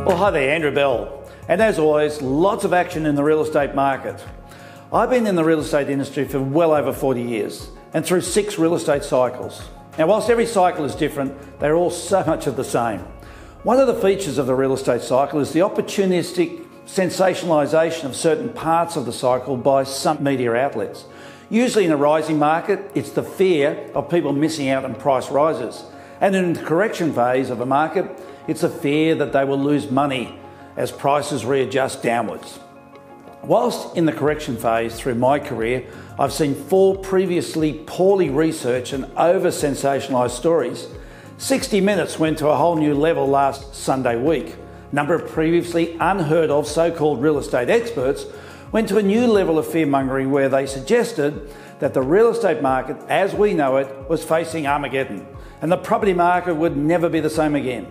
Well, hi there, Andrew Bell. And as always, lots of action in the real estate market. I've been in the real estate industry for well over 40 years and through 6 real estate cycles. Now, whilst every cycle is different, they're all so much of the same. One of the features of the real estate cycle is the opportunistic sensationalisation of certain parts of the cycle by some media outlets. Usually in a rising market, it's the fear of people missing out on price rises. And in the correction phase of a market, it's the fear that they will lose money as prices readjust downwards. Whilst in the correction phase through my career, I've seen 4 previously poorly researched and over-sensationalised stories. 60 Minutes went to a whole new level last Sunday week. A number of previously unheard of so-called real estate experts went to a new level of fear-mongering where they suggested that the real estate market as we know it was facing Armageddon and the property market would never be the same again.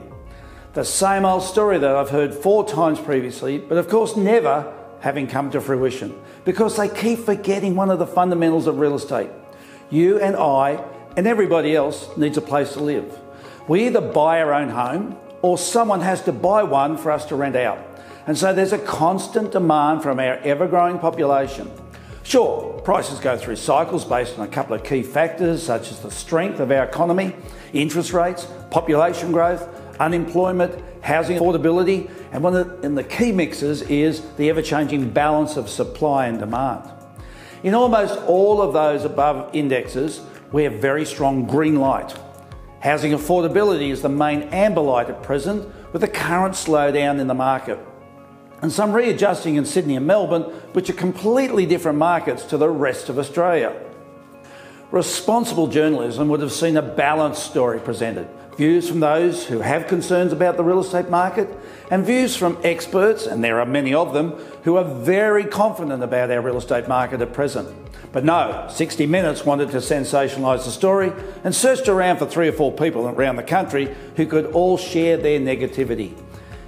The same old story that I've heard 4 times previously, but of course never having come to fruition, because they keep forgetting one of the fundamentals of real estate. You and I and everybody else needs a place to live. We either buy our own home or someone has to buy one for us to rent out. And so there's a constant demand from our ever-growing population. Sure, prices go through cycles based on a couple of key factors such as the strength of our economy, interest rates, population growth, unemployment, housing affordability, and one of the key mixes is the ever-changing balance of supply and demand. In almost all of those above indexes, we have very strong green light. Housing affordability is the main amber light at present, with the current slowdown in the market. And some readjusting in Sydney and Melbourne, which are completely different markets to the rest of Australia. Responsible journalism would have seen a balanced story presented. Views from those who have concerns about the real estate market and views from experts, and there are many of them, who are very confident about our real estate market at present. But no, 60 Minutes wanted to sensationalise the story and searched around for 3 or 4 people around the country who could all share their negativity.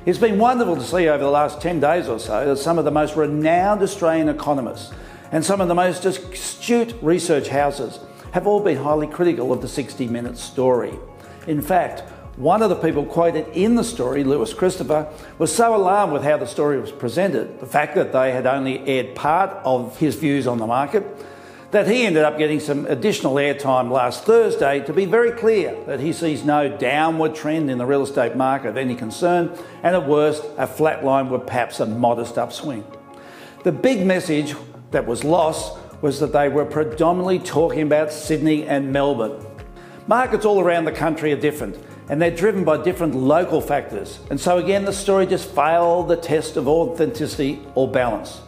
It's been wonderful to see over the last 10 days or so that some of the most renowned Australian economists and some of the most astute research houses have all been highly critical of the 60 Minutes story. In fact, one of the people quoted in the story, Lewis Christopher, was so alarmed with how the story was presented, the fact that they had only aired part of his views on the market, that he ended up getting some additional airtime last Thursday to be very clear that he sees no downward trend in the real estate market of any concern, and at worst, a flat line with perhaps a modest upswing. The big message that was lost was that they were predominantly talking about Sydney and Melbourne. Markets all around the country are different, and they're driven by different local factors. And so again, the story just failed the test of authenticity or balance.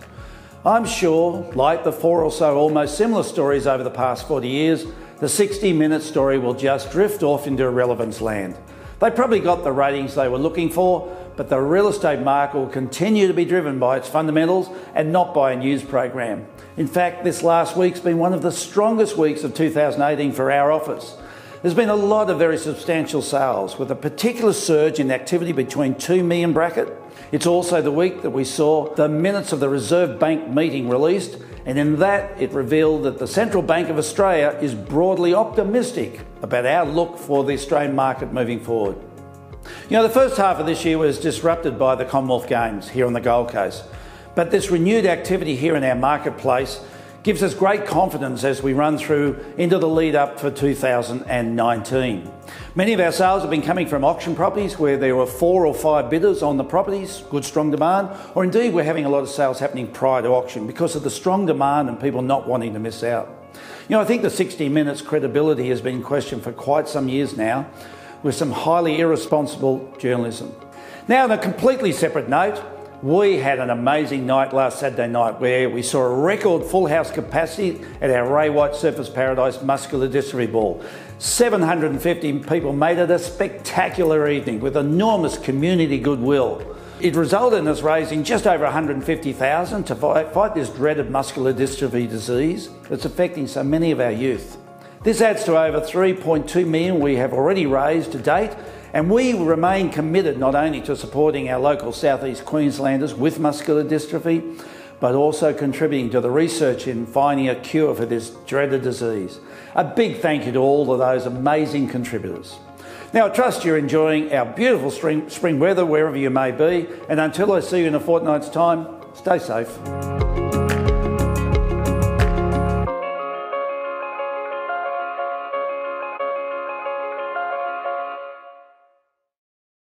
I'm sure, like the 4 or so almost similar stories over the past 40 years, the 60 Minute story will just drift off into irrelevance land. They probably got the ratings they were looking for, but the real estate market will continue to be driven by its fundamentals and not by a news program. In fact, this last week's been one of the strongest weeks of 2018 for our office. There's been a lot of very substantial sales, with a particular surge in activity between 2 million bracket. It's also the week that we saw the minutes of the Reserve Bank meeting released, and in that it revealed that the Central Bank of Australia is broadly optimistic about our look for the Australian market moving forward. You know, the first half of this year was disrupted by the Commonwealth Games here on the Gold Coast, but this renewed activity here in our marketplace gives us great confidence as we run through into the lead up for 2019. Many of our sales have been coming from auction properties where there were 4 or 5 bidders on the properties, good strong demand, or indeed we're having a lot of sales happening prior to auction because of the strong demand and people not wanting to miss out. You know, I think the 60 Minutes credibility has been questioned for quite some years now with some highly irresponsible journalism. Now, on a completely separate note, we had an amazing night last Saturday night where we saw a record full house capacity at our Ray White Surfers Paradise Muscular Dystrophy Ball. 750 people made it a spectacular evening with enormous community goodwill. It resulted in us raising just over $150,000 to fight this dreaded muscular dystrophy disease that's affecting so many of our youth. This adds to over $3.2 million we have already raised to date, and we remain committed not only to supporting our local Southeast Queenslanders with muscular dystrophy, but also contributing to the research in finding a cure for this dreaded disease. A big thank you to all of those amazing contributors. Now, I trust you're enjoying our beautiful spring weather wherever you may be, and until I see you in a fortnight's time, stay safe.